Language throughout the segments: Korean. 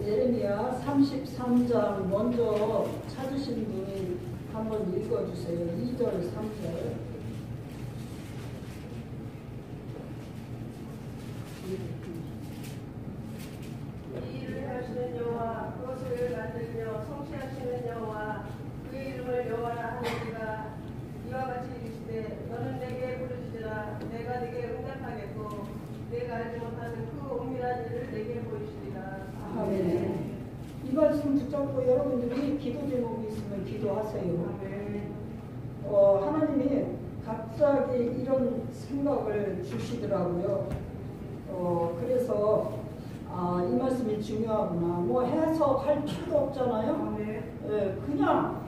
예레미야 33장 먼저 찾으신 분이 한번 읽어주세요. 2절, 3절. 이 일을 하시는 여호와, 그것을 만들며 성취하시는 여호와, 그의 이름을 여호와라 하느니라. 이와 같이 이르시되 너는 내게 부르짖으라. 내가 네게 응답하겠고 내가 알지 못하는 그 은밀한 일을 내게 보이시리라. 아멘. 이 말씀 붙잡고 여러분들이 기도 제목이 있으면 기도하세요. 하나님이 갑자기 이런 생각을 주시더라고요. 그래서 이 말씀이 중요하구나. 뭐 해석할 필요도 없잖아요. 그냥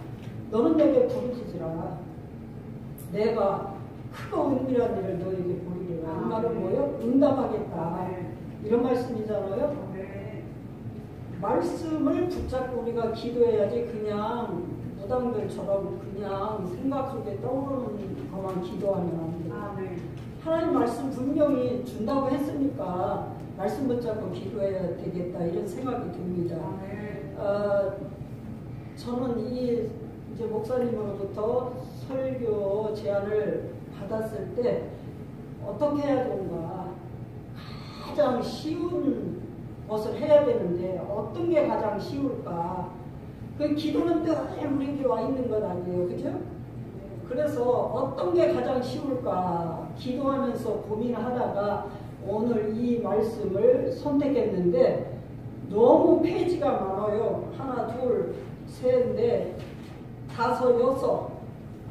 너는 내게 부르짖으라. 내가 크고 은밀한 일을 너에게 보이리라. 이 말은 뭐예요? 응답하겠다. 이런 말씀이잖아요. 말씀을 붙잡고 우리가 기도해야지 그냥 무당들처럼 그냥 생각 속에 떠오르는 것만 기도하면 안 돼요. 하나님 말씀 분명히 준다고 했으니까 말씀 붙잡고 기도해야 되겠다 이런 생각이 듭니다. 저는 이제 목사님으로부터 설교 제안을 받았을 때 어떻게 해야 되는가, 가장 쉬운 것을 해야 되는데 어떤 게 가장 쉬울까? 그 기도는 늘 우리에게 와 있는 것 아니에요, 그죠? 그래서 어떤 게 가장 쉬울까 기도하면서 고민하다가 오늘 이 말씀을 선택했는데 너무 페이지가 많아요. 하나, 둘, 셋, 넷, 다섯,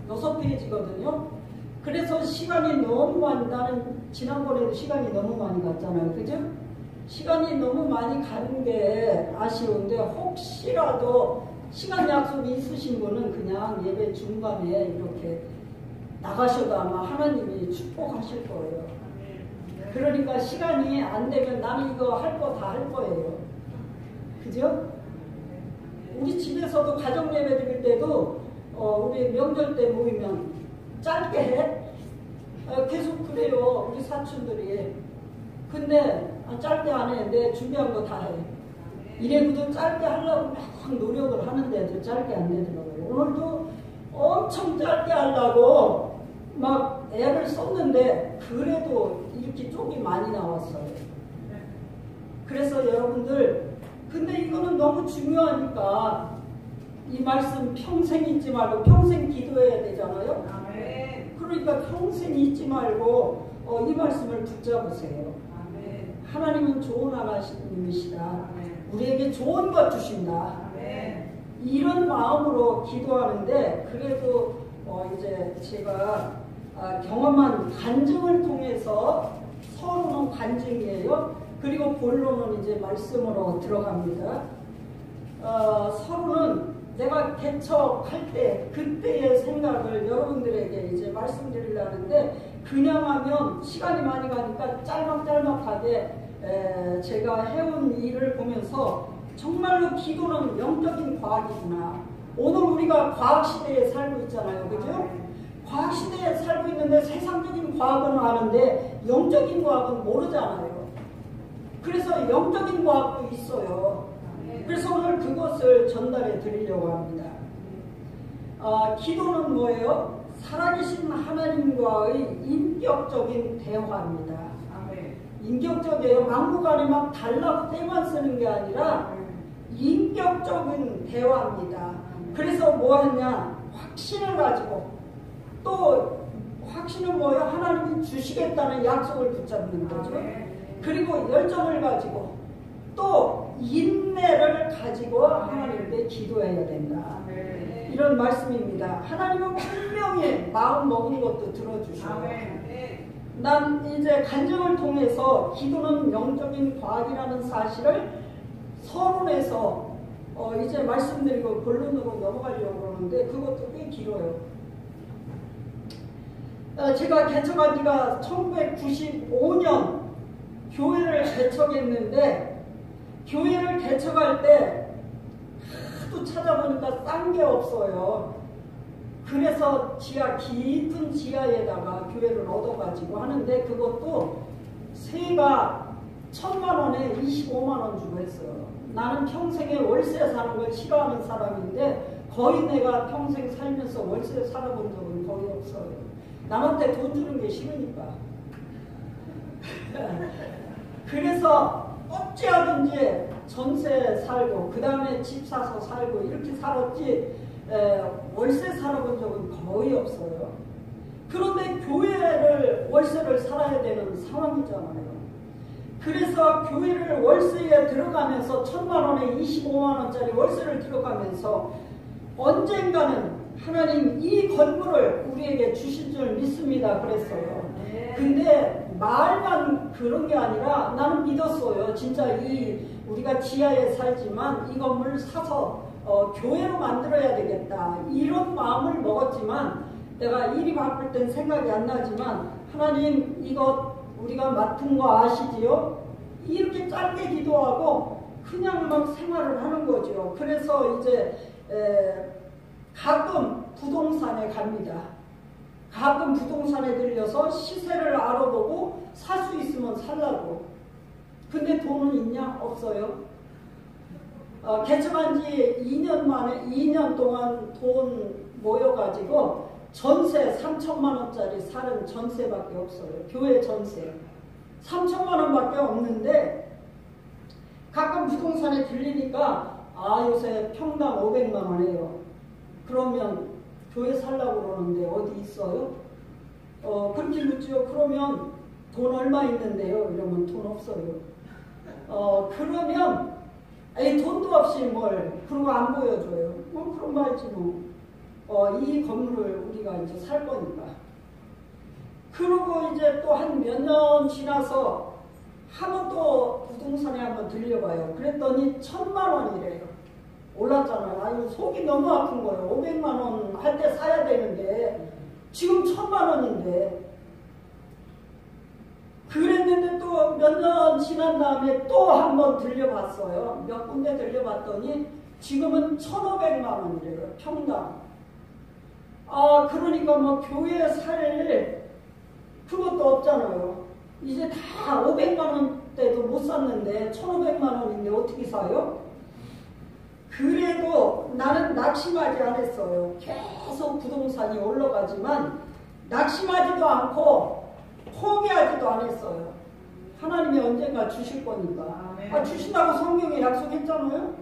여섯 페이지거든요. 그래서 시간이 너무 많이, 나는 지난번에도 시간이 너무 많이 갔잖아요, 그죠? 시간이 너무 많이 가는 게 아쉬운데 혹시라도 시간 약속이 있으신 분은 그냥 예배 중간에 이렇게 나가셔도 아마 하나님이 축복하실 거예요. 그러니까 시간이 안 되면 나는 이거 할 거 다 할 거예요. 그죠? 우리 집에서도 가정 예배 드릴 때도 우리 명절 때 모이면 짧게 해. 계속 그래요, 우리 사촌들이. 근데 짧게 안 해. 내 준비한 거 다 해. 이래도 짧게 하려고 막 노력을 하는데도 짧게 안 되더라고요. 오늘도 엄청 짧게 하려고 막 애를 썼는데 그래도 이렇게 쪽이 많이 나왔어요. 그래서 여러분들, 근데 이거는 너무 중요하니까 이 말씀 평생 잊지 말고 평생 기도해야 되잖아요. 그러니까 평생 잊지 말고 이 말씀을 붙잡으세요. 하나님은 좋은 하나님이시다. 우리에게 좋은 것 주신다. 이런 마음으로 기도하는데 그래도 이제 제가 경험한 간증을 통해서 서론은 간증이에요. 그리고 본론은 이제 말씀으로 들어갑니다. 서론은 내가 개척할 때 그때의 생각을 여러분들에게 이제 말씀드리려는데 그냥 하면 시간이 많이 가니까 짤막짤막하게 제가 해온 일을 보면서 정말로 기도는 영적인 과학이구나. 오늘 우리가 과학시대에 살고 있잖아요, 그죠? 과학시대에 살고 있는데 세상적인 과학은 아는데 영적인 과학은 모르잖아요. 그래서 영적인 과학도 있어요. 그래서 오늘 그것을 전달해 드리려고 합니다. 기도는 뭐예요? 살아계신 하나님과의 인격적인 대화입니다. 인격적이에요. 막무가내 막 달라고 때만 쓰는 게 아니라 인격적인 대화입니다. 그래서 뭐 했냐? 확신을 가지고, 또 확신은 뭐예요? 하나님이 주시겠다는 약속을 붙잡는 거죠. 그리고 열정을 가지고 또 인내를 가지고 하나님께 기도해야 된다. 이런 말씀입니다. 하나님은 분명히 마음 먹은 것도 들어주셔요. 난 이제 간증을 통해서 기도는 영적인 과학이라는 사실을 서론에서 이제 말씀드리고 본론으로 넘어가려고 그러는데 그것도 꽤 길어요. 제가 개척한 지가 1995년 교회를 개척했는데 교회를 개척할 때 하도 찾아보니까 딴 게 없어요. 그래서 깊은 지하에다가 교회를 얻어가지고 하는데 그것도 새가 1,000만 원에 25만 원 주고 했어요. 나는 평생에 월세 사는 걸 싫어하는 사람인데 거의 내가 평생 살면서 월세 살아본 적은 거의 없어요. 남한테 돈 주는 게 싫으니까. 그래서 어찌하든지 전세 살고 그 다음에 집 사서 살고 이렇게 살았지 월세 살아본 적은 거의 없어요. 그런데 교회를 월세를 살아야 되는 상황이잖아요. 그래서 교회를 월세에 들어가면서 1,000만 원에 25만 원짜리 월세를 들어가면서 언젠가는 하나님 이 건물을 우리에게 주실 줄 믿습니다 그랬어요. 근데 말만 그런 게 아니라 나는 믿었어요. 진짜 우리가 지하에 살지만 이 건물을 사서 교회로 만들어야 되겠다 이런 마음을 먹었지만 내가 일이 바쁠 땐 생각이 안 나지만 하나님 이거 우리가 맡은 거 아시지요? 이렇게 짧게 기도하고 그냥 막 생활을 하는 거죠. 그래서 이제 가끔 부동산에 갑니다. 가끔 부동산에 들려서 시세를 알아보고 살 수 있으면 살라고. 근데 돈은 있냐? 없어요. 개척한 지 2년 만에 2년 동안 돈 모여가지고 전세 3천만 원짜리 사는 전세밖에 없어요. 교회 전세 3천만 원밖에 없는데 가끔 부동산에 들리니까 요새 평당 500만 원이에요. 그러면 교회 살라고 그러는데 어디 있어요? 그렇게 묻죠. 그러면 돈 얼마 있는데요? 이러면 돈 없어요. 그러면 돈도 없이 뭘 그런 거 안 보여줘요. 뭐 그런 말지 뭐. 이 건물을 우리가 이제 살 거니까. 그러고 이제 또 한 몇 년 지나서 한번 또 부동산에 한번 들려봐요. 그랬더니 1,000만 원이래요. 올랐잖아요. 아유 속이 너무 아픈 거예요. 500만 원 할 때 사야 되는데 지금 1,000만 원인데. 그랬는데 또 몇 년 지난 다음에 또 한번 들려봤어요. 몇 군데 들려봤더니 지금은 1,500만 원이래요. 평당. 그러니까 뭐 교회 살 그것도 없잖아요. 이제 다 500만 원대도 못 샀는데 1,500만 원인데 어떻게 사요? 그래도 나는 낙심하지 않았어요. 계속 부동산이 올라가지만 낙심하지도 않고 포기하지도 않았어요. 하나님이 언젠가 주실 거니까. 주신다고 성경에 약속했잖아요.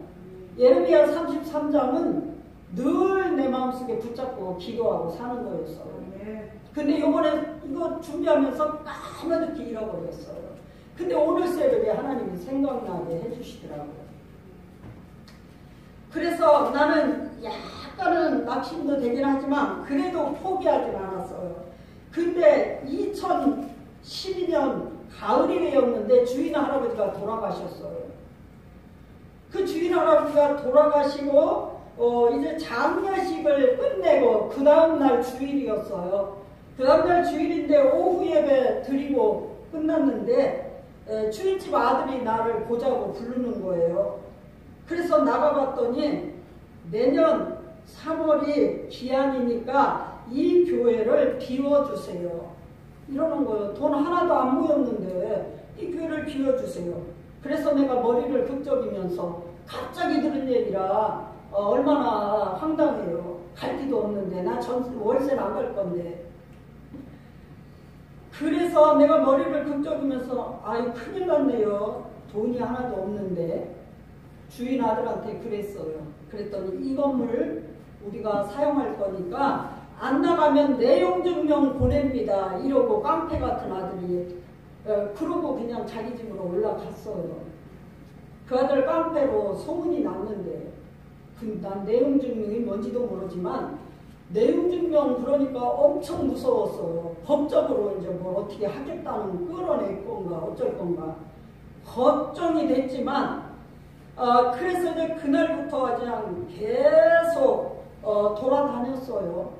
예레미야 33장은 늘 내 마음속에 붙잡고 기도하고 사는 거였어요. 근데 요번에 이거 준비하면서 까마득히 잃어버렸어요. 근데 오늘 새벽에 하나님이 생각나게 해주시더라고요. 그래서 나는 약간은 낙심도 되긴 하지만 그래도 포기하진 않았어요. 근데 2012년 가을이 되었는데 주인 할아버지가 돌아가셨어요. 그 주인 할아버지가 돌아가시고 이제 장례식을 끝내고 그 다음날 주일이었어요. 그 다음날 주일인데 오후 예배 드리고 끝났는데 주인집 아들이 나를 보자고 부르는 거예요. 그래서 나가봤더니 내년 3월이 기한이니까 이 교회를 비워주세요. 이러는 거예요. 돈 하나도 안 모였는데 이 교회를 비워주세요. 그래서 내가 머리를 긁적이면서 갑자기 들은 얘기라 얼마나 황당해요. 갈 데도 없는데 나 월세는 안 갈 건데. 그래서 내가 머리를 긁적이면서 아유 큰일 났네요. 돈이 하나도 없는데. 주인 아들한테 그랬어요. 그랬더니 이 건물 우리가 사용할 거니까 안 나가면 내용증명 보냅니다. 이러고 깡패 같은 아들이 그러고 그냥 자기 집으로 올라갔어요. 그 아들 깡패로 소문이 났는데 난 내용증명이 뭔지도 모르지만 내용증명 그러니까 엄청 무서웠어요. 법적으로 이제 뭘 어떻게 하겠다는 끌어낼 건가 어쩔 건가 걱정이 됐지만 그래서 이제 그날부터 그냥 계속 돌아다녔어요.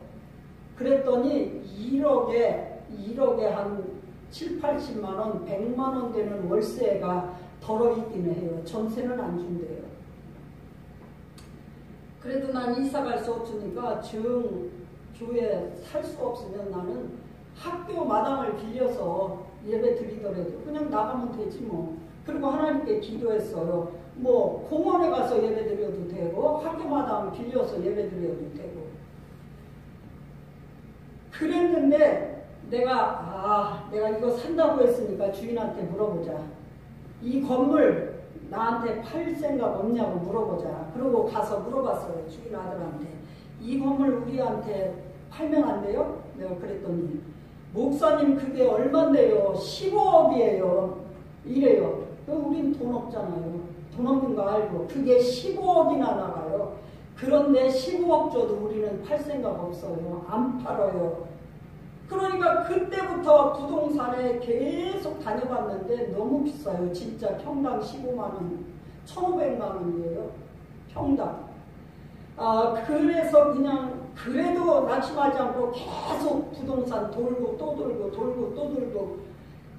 그랬더니 1억에 한 7, 80만 원, 100만 원 되는 월세가 덜어있기는 해요. 전세는 안 준대요. 그래도 난 이사 갈 수 없으니까 교회 살 수 없으면 나는 학교 마당을 빌려서 예배 드리더라도 그냥 나가면 되지 뭐. 그리고 하나님께 기도했어요. 뭐 공원에 가서 예배드려도 되고 학교마다 빌려서 예배드려도 되고 그랬는데 내가 이거 산다고 했으니까 주인한테 물어보자. 이 건물 나한테 팔 생각 없냐고 물어보자. 그러고 가서 물어봤어요. 주인 아들한테. 이 건물 우리한테 팔면 안 돼요? 내가 그랬더니 목사님 그게 얼만데요? 15억이에요. 이래요. 우린 돈 없잖아요. 돈 없는 거 알고 그게 15억이나 나가요. 그런데 15억 줘도 우리는 팔 생각 없어요. 안 팔아요. 그러니까 그때부터 부동산에 계속 다녀봤는데 너무 비싸요. 진짜 평당 15만 원, 1,500만 원이에요. 평당. 그래서 그냥 그래도 낙심하지 않고 계속 부동산 돌고 또 돌고 돌고 또 돌고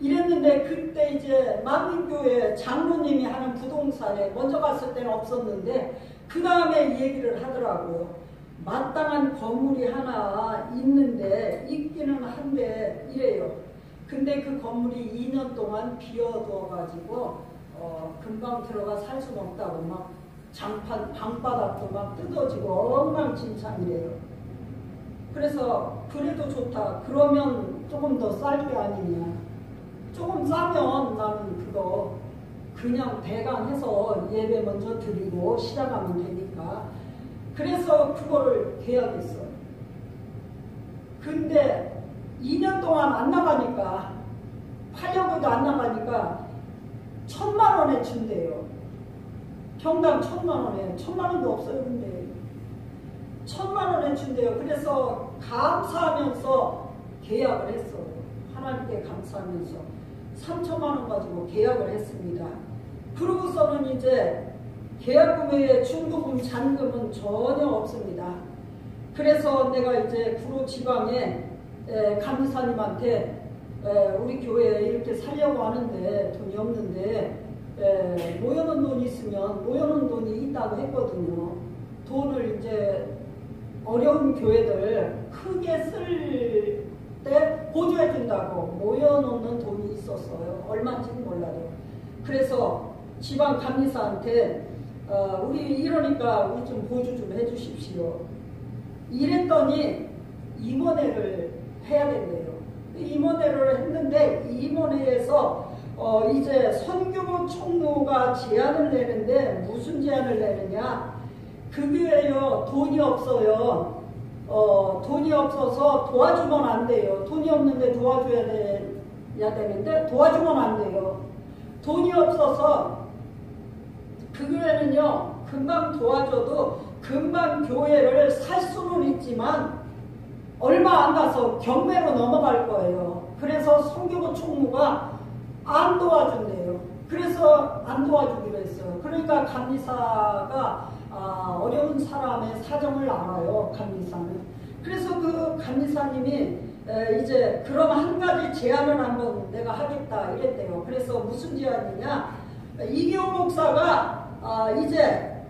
이랬는데 그때 이제 만민교회 장로님이 하는 부동산에 먼저 갔을 때는 없었는데 그 다음에 이 얘기를 하더라고요. 마땅한 건물이 하나 있는데 있기는 한데 이래요. 근데 그 건물이 2년 동안 비어두어가지고 금방 들어가 살 수는 없다고 막 장판 방바닥도 막 뜯어지고 엉망진창이래요. 그래서 그래도 좋다. 그러면 조금 더 쌀 게 아니냐. 조금 싸면 나는 그거 그냥 대강해서 예배 먼저 드리고 시작하면 되니까. 그래서 그거를 계약했어요. 근데 2년 동안 안 나가니까 팔려고도 안 나가니까 1,000만 원에 준대요. 평당 1,000만 원에 1,000만 원도 없어요. 근데 1,000만 원에 준대요. 그래서 감사하면서 계약을 했어요. 하나님께 감사하면서 3,000만 원 가지고 계약을 했습니다. 그러고서는 이제 계약금 외에 중도금, 잔금은 전혀 없습니다. 그래서 내가 이제 구로 지방에 감사님한테 우리 교회에 이렇게 살려고 하는데 돈이 없는데 모여놓은 돈이 있으면 모여놓은 돈이 있다고 했거든요. 돈을 이제 어려운 교회들 크게 쓸 때 보조해 준다고 모여놓는 돈이 있었어요. 얼마인지는 몰라도. 그래서 지방 감리사한테 우리 이러니까 우리 좀 보조 좀 해주십시오. 이랬더니 임원회를 해야 된대요. 임원회를 했는데 임원회에서 이제 선교부 총무가 제안을 내는데 무슨 제안을 내느냐. 그 교회요 돈이 없어요. 돈이 없어서 도와주면 안 돼요. 돈이 없는데 도와줘야 되는데 도와주면 안 돼요. 돈이 없어서 그 교회는요 금방 도와줘도 금방 교회를 살 수는 있지만 얼마 안 가서 경매로 넘어갈 거예요. 그래서 선교부 총무가 안 도와준대요. 그래서 안 도와주기로 했어요. 그러니까 감리사가 어려운 사람의 사정을 알아요. 감리사는. 그래서 그 감리사님이 이제 그럼 한 가지 제안을 한번 내가 하겠다 이랬대요. 그래서 무슨 제안이냐. 이기호 목사가 이제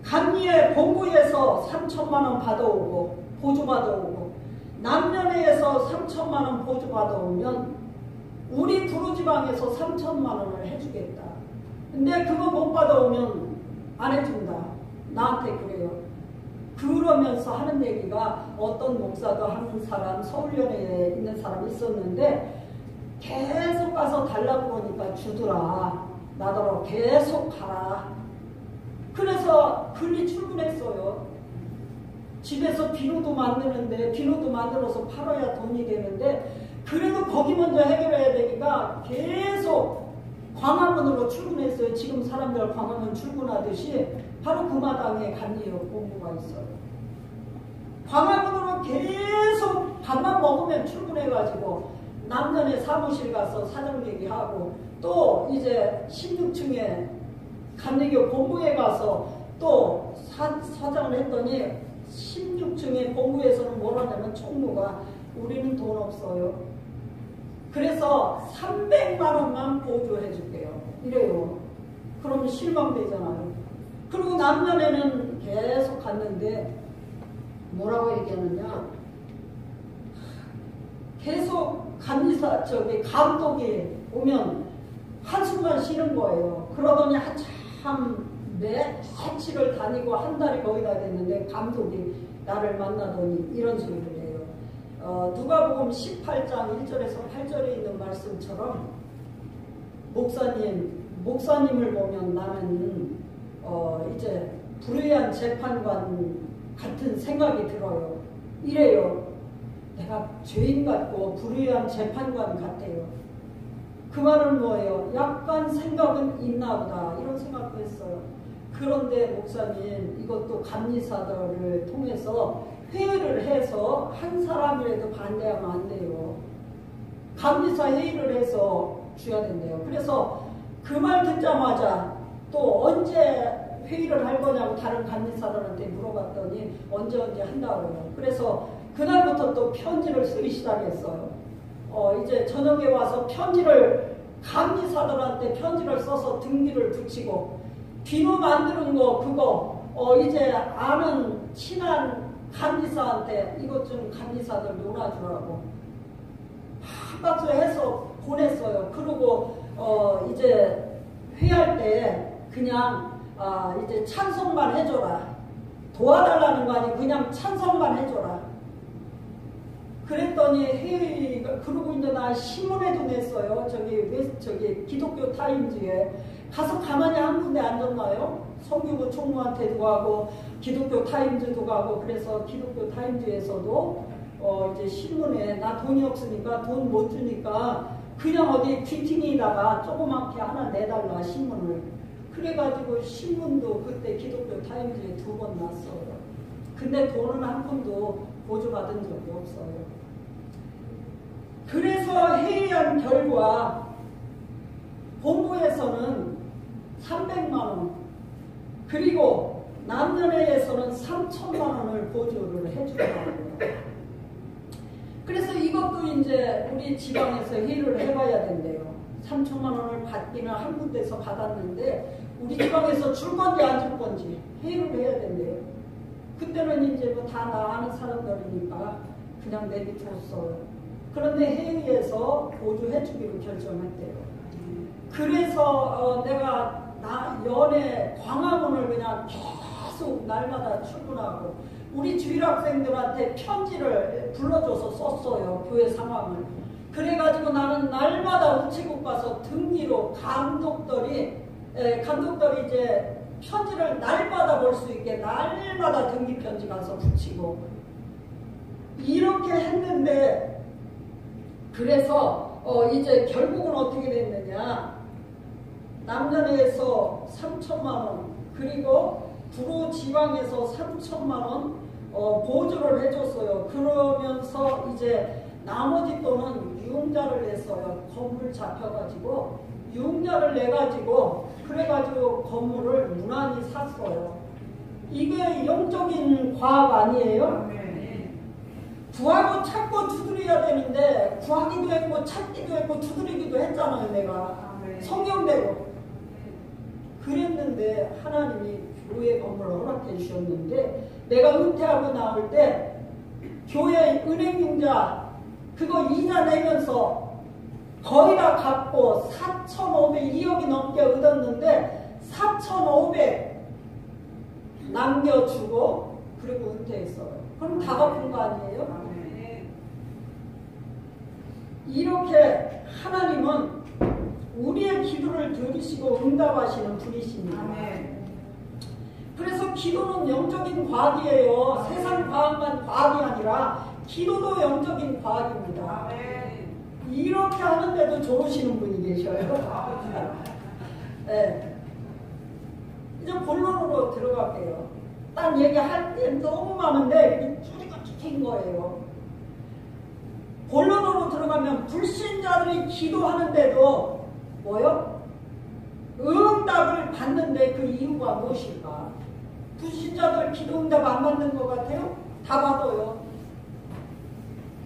감리의 본부에서 3,000만 원 받아오고 보조 받아오고 남면회에서 3,000만 원 보조 받아오면 우리 구로지방에서 3,000만 원을 해주겠다. 근데 그거 못 받아오면 안 해준다. 나한테 그래요. 그러면서 하는 얘기가 어떤 목사도 하는 사람 서울연회에 있는 사람이 있었는데 계속 가서 달라고 그러니까 주더라. 나더러 계속 가라. 그래서 글리 출근했어요. 집에서 비누도 만드는데 비누도 만들어서 팔아야 돈이 되는데 그래도 거기 먼저 해결해야 되니까 계속 광화문으로 출근했어요. 지금 사람들 광화문 출근하듯이 바로 그 마당에 감리교 본부가 있어요. 광화문으로 계속 밥만 먹으면 출근해가지고 남전에 사무실 가서 사장 얘기하고 또 이제 16층에 감리교 본부에 가서 또 사장을 했더니 16층에 본부에서는 뭐라냐면 총무가 우리는 돈 없어요. 그래서 300만 원만 보조해 줄게요. 이래요. 그러면 실망되잖아요. 그리고 남면에는 계속 갔는데 뭐라고 얘기하느냐. 계속 감리사 감독이 오면 한숨만 쉬는 거예요. 그러더니 한참 며칠을 다니고 한 달이 거의 다 됐는데 감독이 나를 만나더니 이런 소리를 해요. 누가복음 18장 1절에서 8절에 있는 말씀처럼 목사님을 보면 나는 이제 불의한 재판관 같은 생각이 들어요. 이래요. 내가 죄인 같고 불의한 재판관 같아요. 그 말은 뭐예요? 약간 생각은 있나 보다 이런 생각도 했어요. 그런데 목사님 이것도 감리사들을 통해서 회의를 해서 한 사람이라도 반대하면 안 돼요. 감리사 회의를 해서 줘야 된대요. 그래서 그 말 듣자마자 또 언제 회의를 할 거냐고 다른 감리사들한테 물어봤더니 언제 한다고요. 그래서 그날부터 또 편지를 쓰기 시작했어요. 이제 저녁에 와서 감리사들한테 편지를 써서 등기를 붙이고 비누 만드는 거 그거 이제 아는 친한 감리사한테 이것 좀 감리사들 놀아주라고 한 박스 해서 보냈어요. 그리고 이제 회의할 때 그냥 이제 찬성만 해줘라. 도와달라는 거 아니고 그냥 찬성만 해줘라. 그랬더니 회의가 그러고 이제 나 신문에도 냈어요. 저기 기독교 타임즈에 가서 가만히 한 군데 앉았나요? 성교부 총무한테도 가고 기독교 타임즈도 가고 그래서 기독교 타임즈에서도 이제 신문에 나 돈이 없으니까 돈 못 주니까 그냥 어디 귀퉁이에다가 조그맣게 하나 내달라 신문을. 그래가지고 신문도 그때 기독교 타임즈에 2번 났어요. 근데 돈은 한 푼도 보조받은 적이 없어요. 그래서 회의한 결과 본부에서는 300만 원 그리고 남녀회에서는 3천만 원을 보조를 해주더라고요. 그래서 이것도 이제 우리 지방에서 회의를 해봐야 된대요. 3천만 원을 받기는 한 군데서 받았는데 우리 지방에서 줄 건지 안 줄 건지 회의를 해야 된대요. 그때는 이제 뭐 다 나 아는 사람들이니까 그냥 내비뒀어요. 그런데 회의에서 보조해주기로 결정했대요. 그래서 내가 연애 광화문을 그냥 계속 날마다 출근하고 우리 주일학생들한테 편지를 불러줘서 썼어요. 교회 상황을. 그래가지고 나는 날마다 우체국 가서 등기로 감독들이 이제 편지를 날마다 볼 수 있게 날마다 등기 편지 가서 붙이고 이렇게 했는데 그래서 이제 결국은 어떻게 됐느냐 남녀회에서 3천만 원 그리고 구로지방에서 3천만 원 보조를 해줬어요. 그러면서 이제 나머지 돈은 융자를 냈어요. 건물 잡혀가지고 융자를 내가지고 그래가지고 건물을 무난히 샀어요. 이게 영적인 과학 아니에요? 구하고 찾고 두드려야 되는데 구하기도 했고 찾기도 했고 두드리기도 했잖아요. 내가 성경대로 그랬는데 하나님이 교회 건물을 허락해 주셨는데 내가 은퇴하고 나올 때 교회 은행융자 그거 이자 내면서 거의 다 갚고 4,500 2억이 넘게 얻었는데 4,500 남겨주고 그리고 은퇴했어요. 그럼 다 갚은 거 아니에요? 이렇게 하나님은 우리의 기도를 들으시고 응답하시는 분이십니다. 그래서 기도는 영적인 과학이에요. 세상 과학만 과학이 아니라 기도도 영적인 과학입니다. 이렇게 하는데도 좋으시는 분이 계셔요. 네. 이제 본론으로 들어갈게요. 딴 얘기할 게 너무 많은데 줄이고 긴 거예요. 본론으로 들어가면 불신자들이 기도하는데도 뭐요? 응답을 받는데 그 이유가 무엇일까? 불신자들 기도 응답 안 받는 것 같아요? 다 받아요.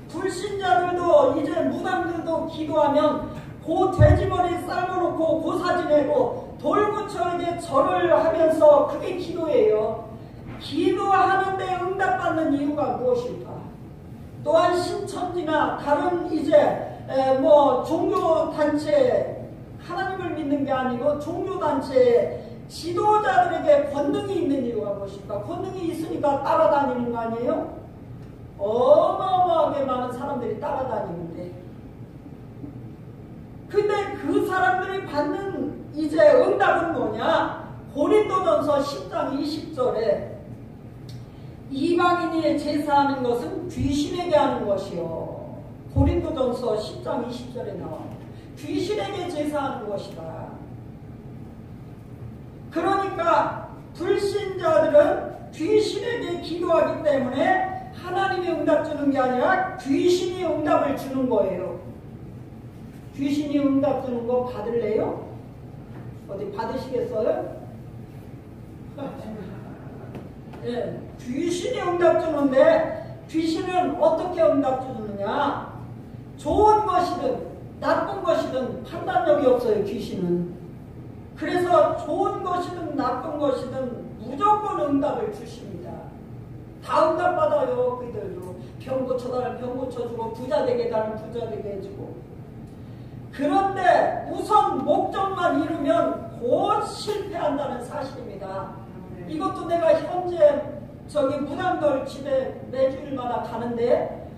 불신자들도 이제 무당들도 기도하면 고 돼지머리 삶아놓고 고사 지내고 돌부처에게 절을 하면서 그게 기도예요. 기도하는데 응답받는 이유가 무엇일까? 또한 신천지나 다른 이제 종교단체 하나님을 믿는 게 아니고 종교단체의 지도자들에게 권능이 있는 이유가 무엇일까? 권능이 있으니까 따라다니는 거 아니에요? 어마어마하게 많은 사람들이 따라다니는데, 근데 그 사람들이 받는 이제 응답은 뭐냐? 고린도전서 10장 20절에 이방인이 제사하는 것은 귀신에게 하는 것이요. 고린도전서 10장 20절에 나와요. 귀신에게 제사하는 것이다. 그러니까 불신자들은 귀신에게 기도하기 때문에 하나님이 응답 주는 게 아니라 귀신이 응답을 주는 거예요. 귀신이 응답 주는 거 받을래요? 어디 받으시겠어요? 예, 귀신이 응답 주는데 귀신은 어떻게 응답 주느냐? 좋은 것이든 나쁜 것이든 판단력이 없어요, 귀신은. 그래서 좋은 것이든 나쁜 것이든 무조건 응답을 주십니다. 다 응답받아요, 그들도. 병 고쳐달라면 병 고쳐주고, 부자 되게 해달라면 부자 되게 해주고. 그런데 우선 목적만 이루면 곧 실패한다는 사실입니다. 이것도 내가 현재 저기 무당들 집에 매주일마다 가는데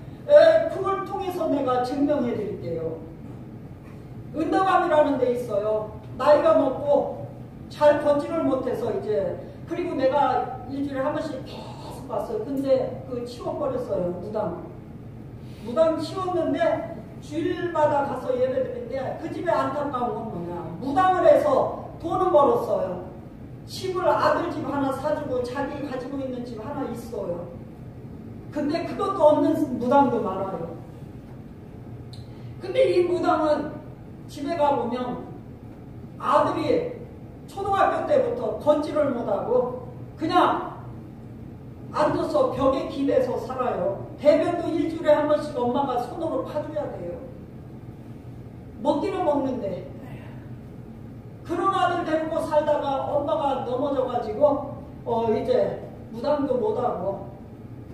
그걸 통해서 내가 증명해 드릴게요. 은덕암이라는 데 있어요. 나이가 먹고 잘 걷지를 못해서 이제, 그리고 내가 일주일에 한 번씩 계속 봤어요. 근데 그 치워버렸어요. 무당 치웠는데 주일마다 가서 예배 드리는데 그 집에 안타까운 건 뭐냐? 무당을 해서 돈은 벌었어요. 집을 아들 집 하나 사주고 자기 가지고 있는 집 하나 있어요. 근데 그것도 없는 무당도 많아요. 근데 이 무당은 집에 가보면 아들이 초등학교 때부터 걷지를 못하고 그냥 앉아서 벽에 기대서 살아요. 대변도 일주일에 한 번씩 엄마가 손으로 파줘야 돼요. 먹기는 먹는데. 그런 아들 데리고 살다가 엄마가 넘어져가지고 이제 무당도 못하고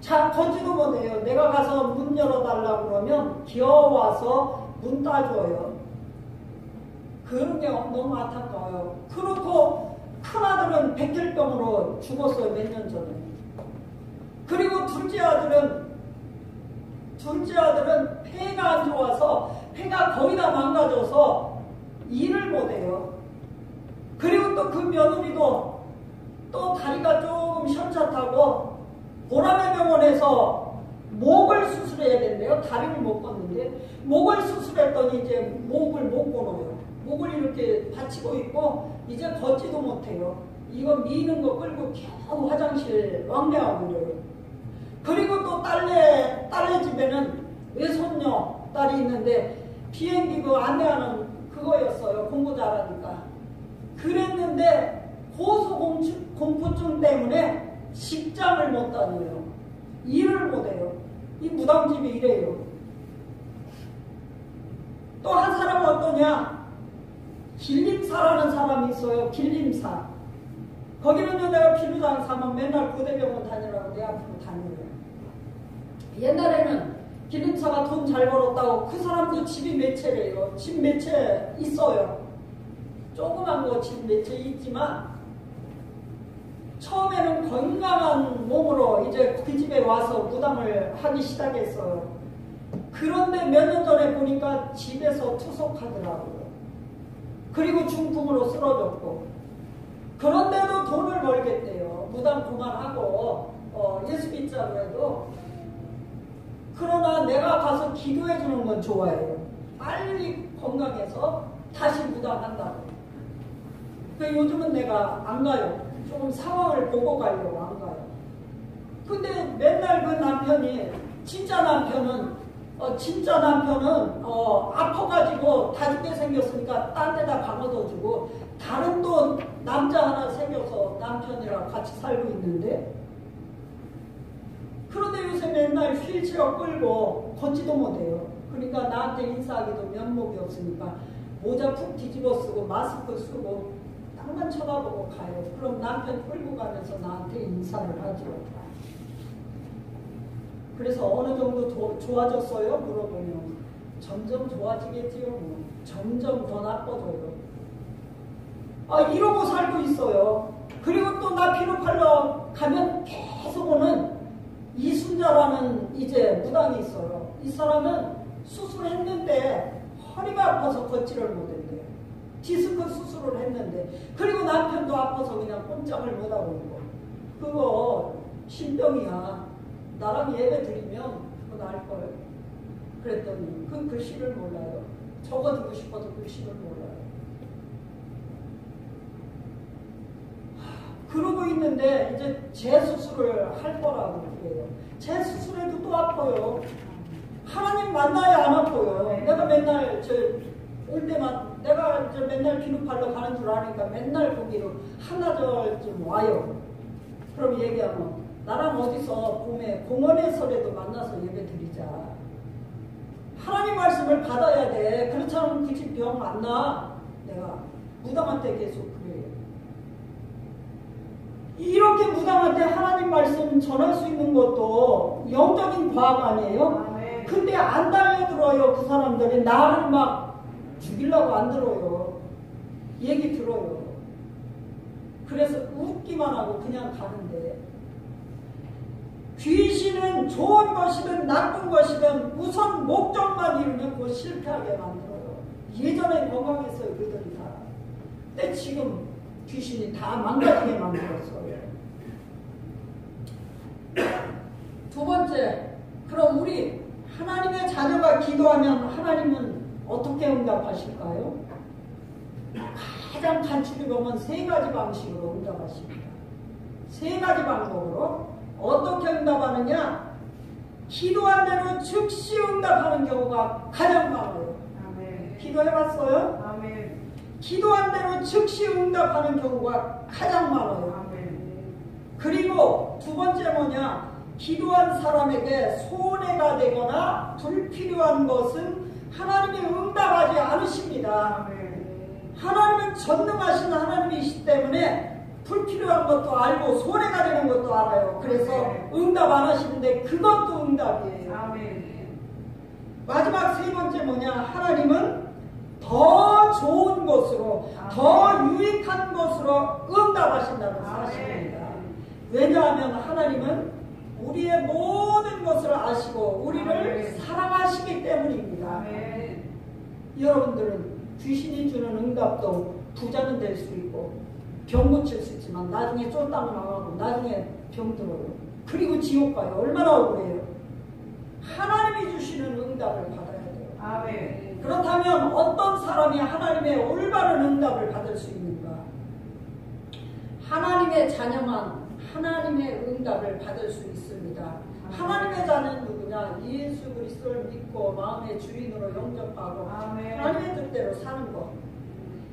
걷지도 못해요. 내가 가서 문 열어달라고 그러면 기어와서 문 따줘요. 그런 게 너무 안타까워요. 그렇고 큰아들은 백혈병으로 죽었어요. 몇 년 전에. 그리고 둘째 아들은 폐가 안 좋아서 폐가 거의 다 망가져서 일을 못해요. 그리고 또 그 며느리도 또 다리가 조금 현찮다고 보라매 병원에서 목을 수술해야 된대요. 다리를 못 걷는데 목을 수술했더니 이제 목을 못 걸어요. 목을 이렇게 받치고 있고 이제 걷지도 못해요. 이거 미는 거 끌고 겨우 화장실 왕래하고 그래요. 그리고 또 딸네 집에는 외손녀 딸이 있는데 비행기 그 안내하는 그거였어요. 공부 잘하니까. 그랬는데 고소공포증 때문에 직장을 못 다녀요. 일을 못해요. 이 무당집이 이래요. 또 한 사람은 어떠냐? 길림사라는 사람이 있어요. 길림사. 거기는요, 내가 비누장 사면 맨날 고대병원 다니라고 내 앞으로 다녀요. 옛날에는 길림사가 돈 잘 벌었다고 그 사람도 집이 몇 채래요. 집 몇 채 있어요. 조그만 거 집 몇 채 있지만 처음에는 건강한 몸으로 이제 그 집에 와서 무당을 하기 시작했어요. 그런데 몇 년 전에 보니까 집에서 투석하더라고요. 그리고 중풍으로 쓰러졌고. 그런데도 돈을 벌겠대요. 무당 그만하고 예수 믿자고 해도. 그러나 내가 가서 기도해 주는 건 좋아해요. 빨리 건강해서 다시 무당한다고. 요즘은 내가 안 가요. 조금 상황을 보고 가려고 안 가요. 근데 맨날 그 남편이 진짜 남편은 아파가지고 다 죽게 생겼으니까 딴 데다 박아둬주고 다른 또 남자 하나 생겨서 남편이랑 같이 살고 있는데, 그런데 요새 맨날 휠체어 끌고 걷지도 못해요. 그러니까 나한테 인사하기도 면목이 없으니까 모자 푹 뒤집어 쓰고 마스크 쓰고 땅만 쳐다보고 가요. 그럼 남편 끌고 가면서 나한테 인사를 하죠. 그래서 어느 정도 좋아졌어요? 물어보면 점점 좋아지겠지요. 점점 더 나빠져요. 이러고 살고 있어요. 그리고 또 나 비누팔러 가면 계속 오는 이순자라는 이제 무당이 있어요. 이 사람은 수술했는데 허리가 아파서 걷지를 못했대요. 디스크 수술을 했는데, 그리고 남편도 아파서 그냥 꼼짝을 못하고 있고, 그거 신병이야. 나랑 예배 드리면 그거 나을걸. 그랬더니 그 글씨를 몰라요. 적어주고 싶어서 글씨를 몰라요. 그러고 있는데 이제 재수술을 할 거라고 그래요. 재수술해도 또 아파요. 하나님 만나야 안 아파요. 내가 맨날 올 때만 내가 이제 맨날 비누팔러 가는 줄 아니까 맨날 거기로 한나절쯤 와요. 그럼 얘기하면 나랑 어디서 봄에 공원에서라도 만나서 예배 드리자. 하나님 말씀을 받아야 돼. 그렇지 않으면 그 집 병 안 나. 내가 무당한테 계속 그래요. 이렇게 무당한테 하나님 말씀 전할 수 있는 것도 영적인 과학 아니에요? 근데 안 달려들어요. 그 사람들이 나를 막 죽이려고 안 들어요. 얘기 들어요. 그래서 웃기만 하고 그냥 가는데, 귀신은 좋은 것이든 나쁜 것이든 우선 목적만 이루면 그걸 실패하게 만들어요. 예전에 건강했어요. 그들이 다. 근데 지금 귀신이 다 망가지게 만들었어요. 두 번째, 그럼 우리 하나님의 자녀가 기도하면 하나님은 어떻게 응답하실까요? 가장 간추리 보면 세 가지 방식으로 응답하십니다. 세 가지 방법으로. 어떻게 응답하느냐? 기도한 대로 즉시 응답하는 경우가 가장 많아요. 아멘. 기도해봤어요? 아멘. 기도한 대로 즉시 응답하는 경우가 가장 많아요. 아멘. 그리고 두 번째 뭐냐? 기도한 사람에게 손해가 되거나 불필요한 것은 하나님이 응답하지 않으십니다. 아멘. 하나님은 전능하신 하나님이시기 때문에 불필요한 것도 알고 손해가 되는 것도 알아요. 그래서 응답 안 하시는데 그것도 응답이에요. 아멘. 마지막 세 번째 뭐냐? 하나님은 더 좋은 것으로, 더 유익한 것으로 응답하신다는 사실입니다. 왜냐하면 하나님은 우리의 모든 것을 아시고 우리를 사랑하시기 때문입니다. 여러분들은 귀신이 주는 응답도 부자는 될 수 있고 병 고칠 수 있지만 나중에 쫄딱 나가고 나중에 병 들어요. 그리고 지옥 가요. 얼마나 억울해요. 하나님이 주시는 응답을 받아야 돼요. 아멘. 그렇다면 어떤 사람이 하나님의 올바른 응답을 받을 수 있는가? 하나님의 자녀만 하나님의 응답을 받을 수 있습니다. 아멘. 하나님의 자녀는 누구냐? 예수 그리스도를 믿고 마음의 주인으로 영접하고 아멘. 하나님의 뜻대로 사는 것.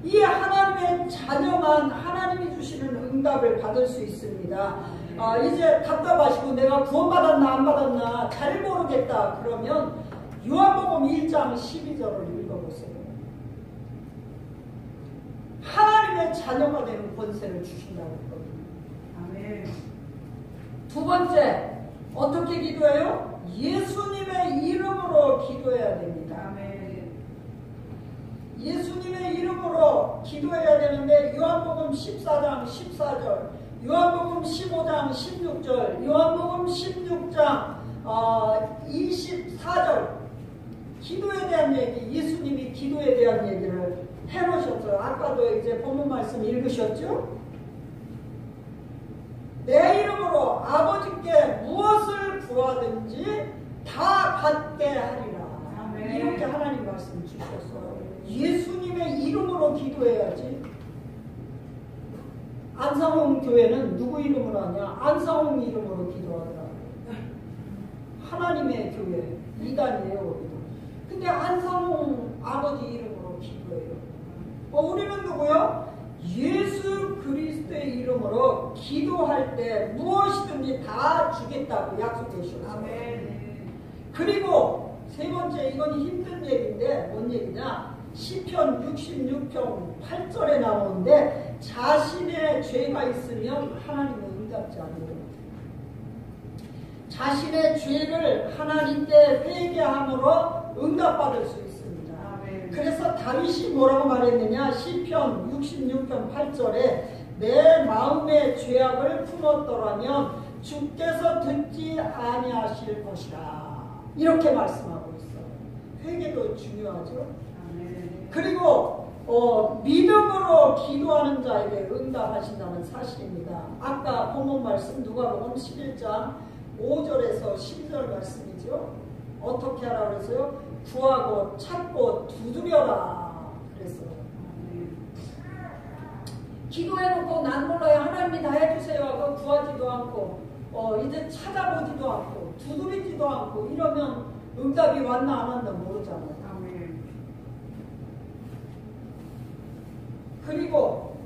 이 하나님의 자녀만 하나님이 주시는 응답을 받을 수 있습니다. 이제 답답하시고 내가 구원받았나 안 받았나 잘 모르겠다 그러면 요한복음 1장 12절을 읽어보세요. 하나님의 자녀가 되는 권세를 주신다고 했거든요. 아멘. 두 번째, 어떻게 기도해요? 예수님의 이름으로 기도해야 됩니다. 아멘. 예수님의 이름으로 기도해야 되는데 요한복음 14장 14절, 요한복음 15장 16절, 요한복음 16장 24절 기도에 대한 얘기, 예수님이 기도에 대한 얘기를 해놓으셨어요. 아까도 이제 본문 말씀 읽으셨죠? 내 이름으로 아버지께 무엇을 구하든지 다 받게 하리라. 아멘. 이렇게 하나님 말씀 주셨어요. 예수님의 이름으로 기도해야지. 안상홍 교회는 누구 이름으로 하냐? 안상홍 이름으로 기도하더라고요. 하나님의 교회, 이단이에요, 우리는. 근데 안상홍 아버지 이름으로 기도해요. 우리는 누구요? 예수 그리스도의 이름으로 기도할 때 무엇이든지 다 주겠다고 약속해 주셨어요. 아멘. 그리고 세 번째, 이건 힘든 얘기인데 뭔 얘기냐? 시편 66편 8절에 나오는데 자신의 죄가 있으면 하나님은 응답지 않아요. 자신의 죄를 하나님께 회개함으로 응답받을 수 있습니다. 아멘. 그래서 다윗이 뭐라고 말했느냐? 시편 66편 8절에 내 마음의 죄악을 품었더라면 주께서 듣지 아니하실 것이라. 이렇게 말씀하고 있어요. 회개도 중요하죠. 그리고 믿음으로 기도하는 자에게 응답하신다는 사실입니다. 아까 본문 말씀 누가복음 11장 5절에서 12절 말씀이죠. 어떻게 하라 그랬어요? 구하고 찾고 두드려라 그랬어요. 기도해놓고 난 몰라요. 하나님이 다 해주세요 하고 구하지도 않고 이제 찾아보지도 않고 두드리지도 않고 이러면 응답이 왔나 안 왔나 모르잖아요. 그리고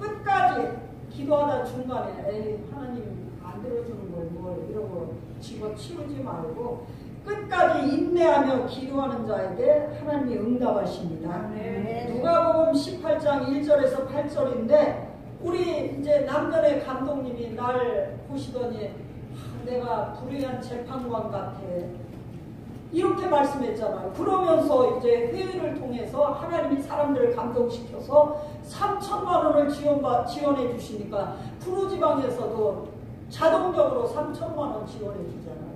끝까지 기도하다 중간에 에이 하나님 안 들어주는 걸 뭐 이러고 집어치우지 말고 끝까지 인내하며 기도하는 자에게 하나님이 응답하십니다. 누가복음 18장 1절에서 8절인데 우리 이제 남편의 감독님이 날 보시더니 내가 불의한 재판관 같아 이렇게 말씀했잖아요. 그러면서 이제 회의를 통해서 하나님이 사람들을 감동시켜서 3천만 원을 지원해 주시니까 프로지방에서도 자동적으로 3천만 원 지원해 주잖아요.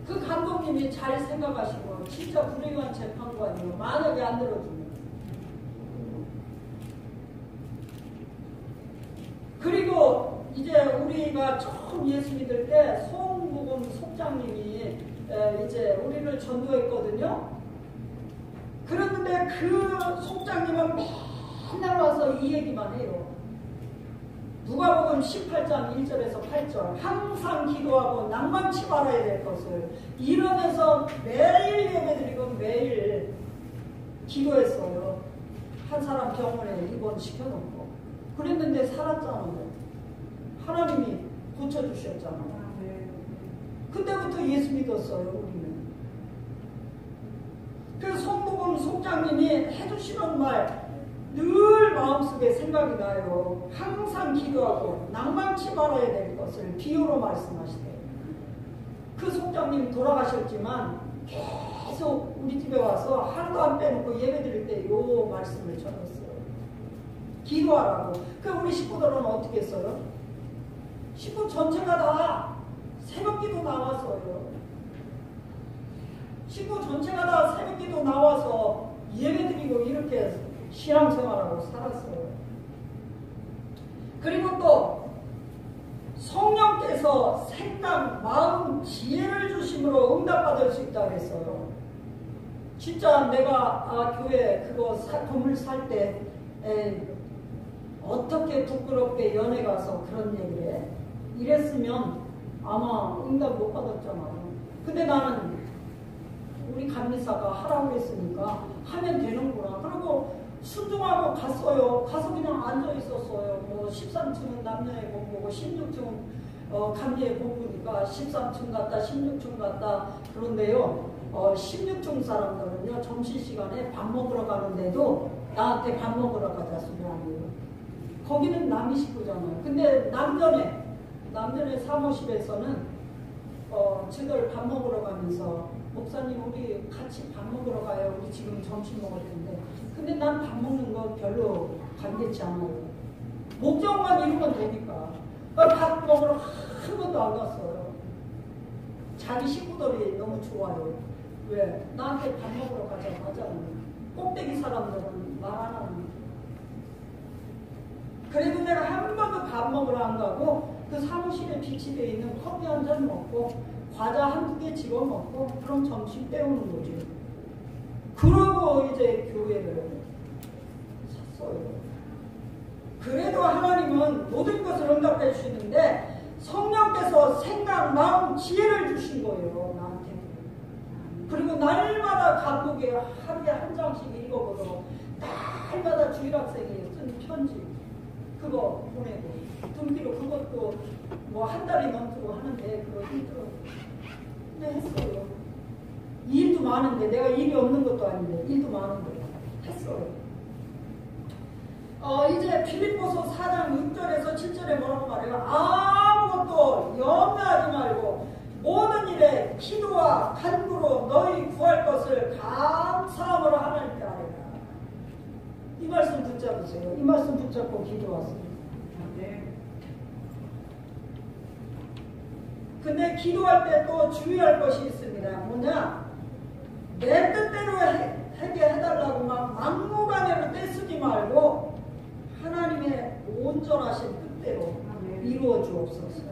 그 감독님이 잘 생각하시고 진짜 불의한 재판관이요. 만약에 안 들어주면. 그리고 이제 우리가 처음 예수 믿을 때 송무금 속장님이 이제 우리를 전도했거든요. 그런데 그 속장님은 맨날 와서 이 얘기만 해요. 누가복음 18장 1절에서 8절 항상 기도하고 낭만치 말아야 될 것을 이러면서 매일 예배드리고 매일 기도했어요. 한 사람 병원에 입원시켜놓고 그랬는데 살았잖아요. 하나님이 고쳐주셨잖아요. 그때부터 예수 믿었어요. 우리는. 그 송무금 속장님이 해주시는 말 늘 마음속에 생각이 나요. 항상 기도하고 낭만치 말아야 될 것을 비유로 말씀하시대요. 그 속장님 돌아가셨지만 계속 우리 집에 와서 하루도 안 빼놓고 예배 드릴 때 요 말씀을 전했어요. 기도하라고. 그 우리 식구들은 어떻게 했어요? 식구 전체가 다 새벽기도 나와서요. 식구 전체가 다 새벽기도 나와서 예배드리고 이렇게 신앙생활하고 살았어요. 그리고 또 성령께서 생각, 마음, 지혜를 주심으로 응답받을 수 있다고 했어요. 진짜 내가 교회 그거 건물 살 때 어떻게 부끄럽게 연애 가서 그런 얘기를 해? 이랬으면 아마 응답 못 받았잖아요. 근데 나는 우리 감리사가 하라고 했으니까 하면 되는구나. 그리고 순종하고 갔어요. 가서 그냥 앉아 있었어요. 뭐 13층은 남녀의 공부고 16층은 감리의 공부니까 13층 갔다 16층 갔다. 그런데요 16층 사람들은요 점심시간에 밥 먹으러 가는데도 나한테 밥 먹으러 가자 소리 아니에요. 거기는 남의 식구잖아요. 근데 남전의 사무실에서는 저들 밥 먹으러 가면서 목사님 우리 같이 밥 먹으러 가요. 우리 지금 점심 먹을 텐데. 근데 난 밥 먹는 거 별로 관계치 않아요. 목적만 이루면 되니까. 밥 먹으러 한 번도 안 갔어요. 자기 식구들이 너무 좋아요. 왜? 나한테 밥 먹으러 가자고 하잖아요. 꼭대기 사람들은 말 안 하는 거예요. 그래도 내가 한 번도 밥 먹으러 안 가고 그 사무실에 비치되어 있는 커피 한 잔 먹고 과자 한두 개 집어 먹고 그럼 점심 때우는 거지. 그러고 이제 교회를 샀어요. 그래도 하나님은 모든 것을 응답해 주시는데 성령께서 생각, 마음, 지혜를 주신 거예요. 나한테. 그리고 날마다 감독에 하루에 한 장씩 읽어보도록 날마다 주일학생이 쓴 편지 그거 보내고 등기로 그것도 뭐 한 달이 넘도록 하는데 그거 힘들어. 근데 했어요. 일도 많은데 내가 일이 없는 것도 아닌데 일도 많은데 했어요. 이제 빌립보서 4장 6절에서 7절에 뭐라고 말해요? 아무것도 염려하지 말고 모든 일에 기도와 간구로 너희 구할 것을 감사함으로 하나님께 아뢰라. 이 말씀 붙잡으세요. 이 말씀 붙잡고 기도하세요. 근데 기도할 때 또 주의할 것이 있습니다. 뭐냐? 내 뜻대로 하게 해달라고 막 막무가내로 떼쓰지 말고 하나님의 온전하신 뜻대로 이루어 주옵소서.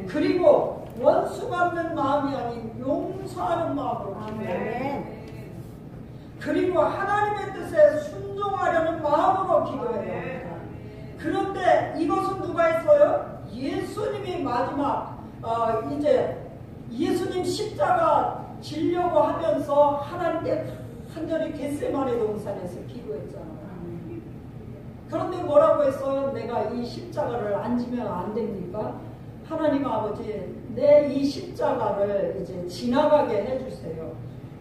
그리고 원수 갚는 마음이 아닌 용서하는 마음으로 기도해요. 그리고 하나님의 뜻에 순종하려는 마음으로 기도해야 합니다. 그런데 이것은 누가 했어요? 예수님이 마지막 이제 예수님 십자가 지려고 하면서 하나님께 간절히 겟세마네 동산에서 기도했잖아요. 그런데 뭐라고 했어요? 내가 이 십자가를 안 지면 안 됩니까? 하나님 아버지, 내 이 십자가를 이제 지나가게 해주세요.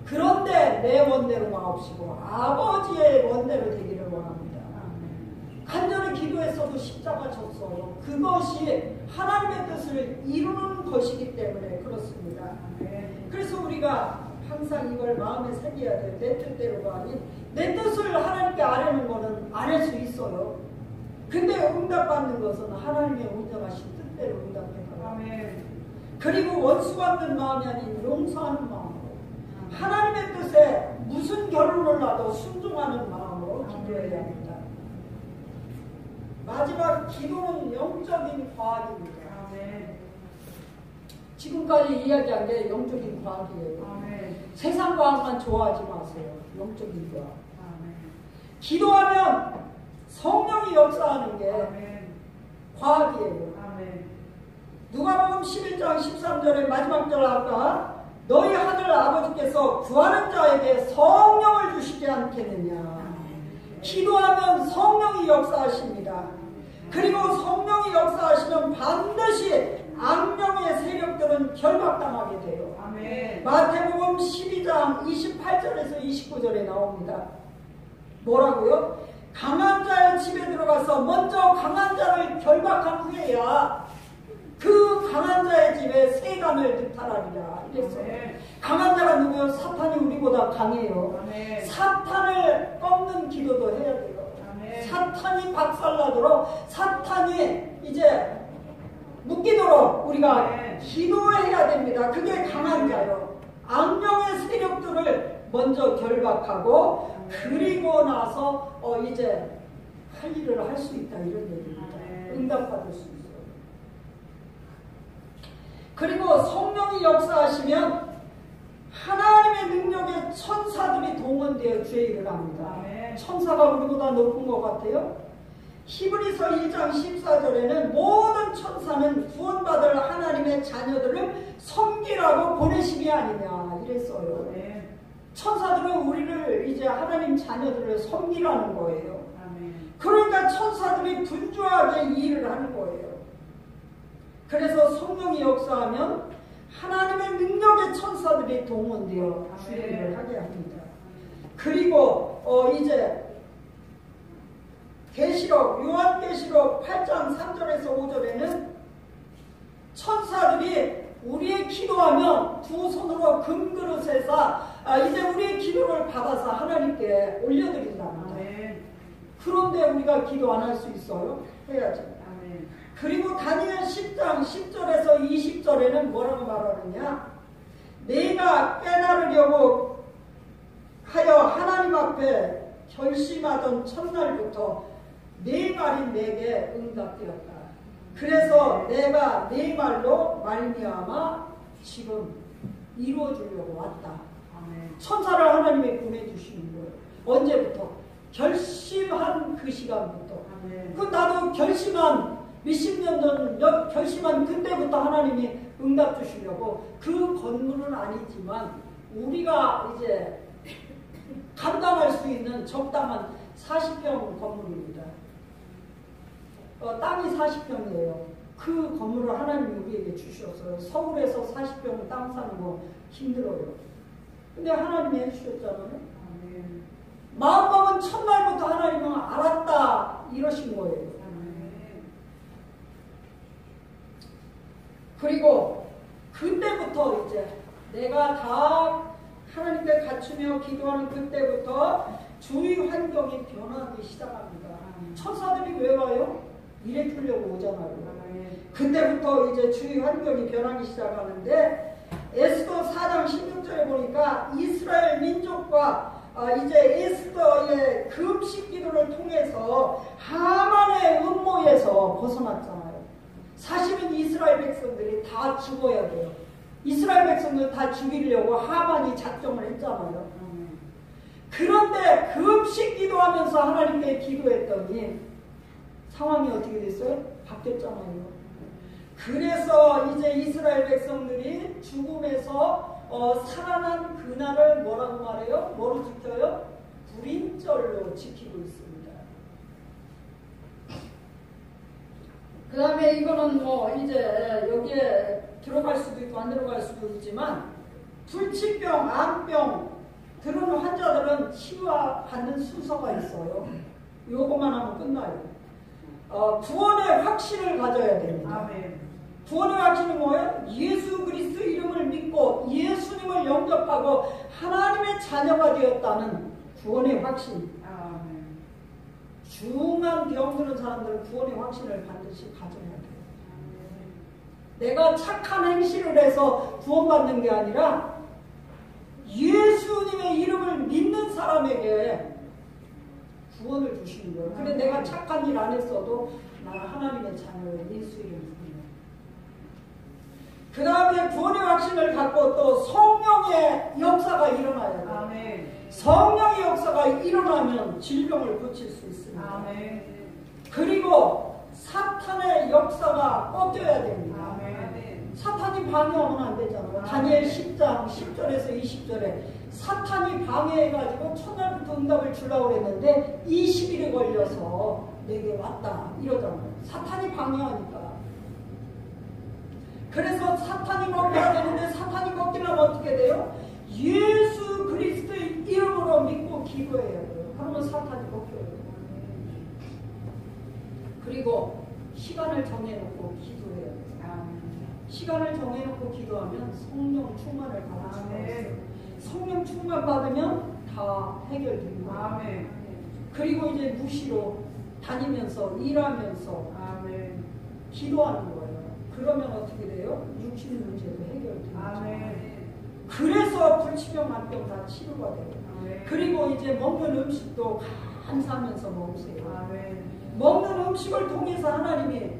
그런데 내 원대로 마옵시고 아버지의 원대로 되기를 원합니다. 간절히 기도했어도 십자가 졌어요. 그것이 하나님의 뜻을 이루는 것이기 때문에 그렇습니다. 그래서 우리가 항상 이걸 마음에 새겨야 돼요. 내 뜻대로가 아닌 내 뜻을 하나님께 아뢰는 것은 안 할 수 있어요. 근데 응답받는 것은 하나님의 온전하신 뜻대로 응답해가요. 그리고 원수 받는 마음이 아닌 용서하는 마음으로 하나님의 뜻에 무슨 결론을 나도 순종하는 마음으로 기도해야 합니다. 마지막 기도는 영적인 과학입니다. 지금까지 이야기한 게 영적인 과학이에요. 세상 과학만 좋아하지 마세요. 영적인 과학. 기도하면 성령이 역사하는 게 과학이에요. 누가복음 11장 13절의 마지막 절 아까 너희 하늘 아버지께서 구하는 자에게 성령을 주시지 않겠느냐. 기도하면 성령이 역사하십니다. 그리고 성령이 역사하시면 반드시 악령의 세력들은 결박당하게 돼요. 마태복음 12장 28절에서 29절에 나옵니다. 뭐라고요? 강한 자의 집에 들어가서 먼저 강한 자를 결박한 후에야 그 강한 자의 집에 세간을 득탈하리라 이랬어요. 강한 자가 누구요? 사탄이 우리보다 강해요. 사탄을 꺾는 기도도 해야 돼요. 사탄이 박살나도록 사탄이 이제 묶이도록 우리가 기도해야 됩니다. 그게 강한 자요. 악령의 세력들을 먼저 결박하고 그리고 나서 이제 할 일을 할 수 있다 이런 얘기입니다. 응답받을 수 있어요. 그리고 성령이 역사하시면 하나님의 능력에 천사들이 동원되어 주의 일을 합니다. 천사가 우리보다 높은 것 같아요. 히브리서 2장 14절에는 모든 천사는 구원받을 하나님의 자녀들을 섬기라고 보내심이 아니냐 이랬어요. 천사들은 우리를 이제 하나님 자녀들을 섬기라는 거예요. 그러니까 천사들이 분주하게 이 일을 하는 거예요. 그래서 성령이 역사하면 하나님의 능력의 천사들이 동원되어 주의를 하게 합니다. 그리고 이제 계시록 요한계시록 8장 3절에서 5절에는 천사들이 우리의 기도하면 두 손으로 금그릇에서 이제 우리의 기도를 받아서 하나님께 올려드린답니다. 그런데 우리가 기도 안 할 수 있어요? 해야죠. 그리고 다니엘 10장 10절에서 20절에는 뭐라고 말하느냐? 내가 깨달으려고 하여 하나님 앞에 결심하던 첫날부터 네 말이 내게 응답되었다. 그래서 내가 네 말로 말미암아 지금 이루어주려고 왔다. 천사를 하나님이 보내주시는 거예요. 언제부터? 결심한 그 시간부터. 그 나도 결심한 몇십 년 전 결심한 그때부터 하나님이 응답 주시려고 그 건물은 아니지만 우리가 이제 감당할 수 있는 적당한 40평 건물입니다. 땅이 40평이에요. 그 건물을 하나님이 우리에게 주셨어요. 서울에서 40평 땅 사는 거 힘들어요. 근데 하나님이 해주셨잖아요. 마음먹은 첫날부터 하나님은 알았다 이러신 거예요. 그리고 그때부터 내가 다 하나님께 갖추며 기도하는 그때부터 주위 환경이 변하기 시작합니다. 천사들이 왜 와요? 일해 주려고 오잖아요. 그때부터 이제 주위 환경이 변하기 시작하는데 에스더 4장 16절에 보니까 이스라엘 민족과 이제 에스더의 금식 기도를 통해서 하만의 음모에서 벗어났잖아요. 사실은 이스라엘 백성들이 다 죽어야 돼요. 이스라엘 백성들 다 죽이려고 하만이 작정을 했잖아요. 그런데 금식 기도하면서 하나님께 기도했더니 상황이 어떻게 됐어요? 바뀌었잖아요. 그래서 이제 이스라엘 백성들이 죽음에서 살아난 그날을 뭐라고 말해요? 뭐로 지켜요? 불임절로 지키고 있습니다. 그 다음에 이거는 뭐 이제 여기에 들어갈 수도 있고 안 들어갈 수도 있지만 불치병, 암병 들어오는 환자들은 치유받는 순서가 있어요. 요것만 하면 끝나요. 구원의 확신을 가져야 됩니다. 아멘. 구원의 확신은 뭐예요? 예수 그리스도 이름을 믿고 예수님을 영접하고 하나님의 자녀가 되었다는 구원의 확신. 아멘. 중한 병드는 사람들은 구원의 확신을 반드시 가져야 돼요. 내가 착한 행실을 해서 구원받는 게 아니라 예수님의 이름을 믿는 사람에게 구원을 주시는 거예요. 근데 내가 착한 일 안 했어도 나는 하나님의 자녀예요. 예수 이름을 믿는. 그 다음에 구원의 확신을 갖고 또 성령의 역사가 일어나야 돼요. 아멘. 성령의 역사가 일어나면 질병을 고칠 수 있습니다. 아멘. 그리고 사탄의 역사가 꺾여야 됩니다. 아멘. 사탄이 방해하면 안 되잖아요. 다니엘 10장 10절에서 20절에 사탄이 방해해가지고 첫날부터 응답을 주려고 했는데 20일이 걸려서 내게 왔다 이러잖아요. 사탄이 방해하니까. 그래서 사탄이 꺾여야 되는데 사탄이 꺾이려면 어떻게 돼요? 예수 그리스도의 이름으로 믿고 기도해야 돼요. 그러면 사탄이 꺾여요. 그리고 시간을 정해놓고 기도해야 돼요. 시간을 정해놓고 기도하면 성령 충만을 받을 수가 있어요. 성령 충만 받으면 다 해결됩니다. 아멘. 그리고 이제 무시로 다니면서 일하면서 기도하는 거예요. 그러면 어떻게 돼요? 육신 문제도 해결됩니다. 아멘. 그래서 불치병, 암병 다 치료가 돼요. 아멘. 그리고 이제 먹는 음식도 감사하면서 먹으세요. 아멘. 먹는 음식을 통해서 하나님이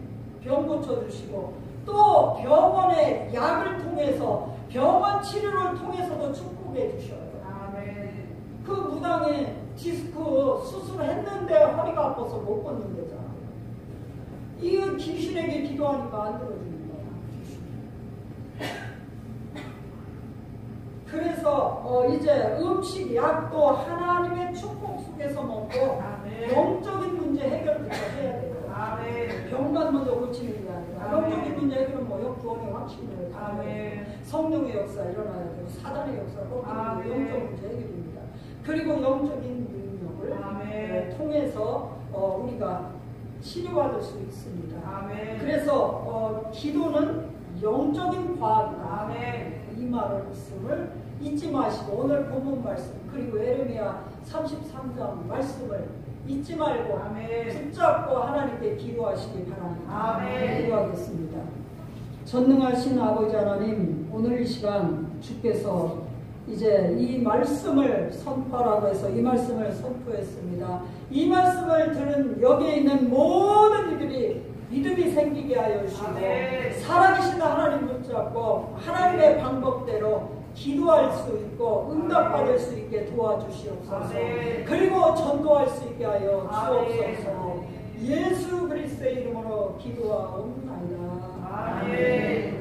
병 고쳐주시고 또 병원의 약을 통해서 병원 치료를 통해서도 축복해 주셔요. 아멘. 그 무당에 디스크 수술했는데 허리가 아파서 못 걷는 거잖아요. 이거 귀신에게 기도하니까 안 들어주는 거야. 그래서 이제 음식, 약도 하나님의 축복 속에서 먹고 아멘. 영적인 문제 해결부터 해야 돼요. 아멘. 병만 먼저 고치는 게 아니라 아멘. 영적인 문제 해결은 뭐요? 구원의 확신을 아멘. 성령의 역사 일어나야 되고 사단의 역사가 아멘. 영적 문제 해결입니다. 그리고 영적인 능력을 아멘. 통해서 우리가 치료받을 수 있습니다. 아멘. 그래서 기도는 영적인 과학이다. 아멘. 이 말씀을 잊지 마시고 오늘 본문 말씀 그리고 에레미야 33장 말씀을 잊지 말고 아멘. 붙잡고 하나님께 기도하시기 바랍니다. 아멘. 기도하겠습니다. 전능하신 아버지 하나님, 오늘 이 시간 주께서 이제 이 말씀을 선포하라고 해서 이 말씀을 선포했습니다. 이 말씀을 들은 여기에 있는 모든 이들이 믿음이 생기게 하여 주시고 아멘. 살아계신 하나님 붙잡고 하나님의 방법대로 기도할 수 있고 응답받을 수 있게 도와주시옵소서. 아멘. 그리고 전도할 수 있게 하여 아멘. 주옵소서. 예수 그리스도의 이름으로 기도하옵나이다. 아멘.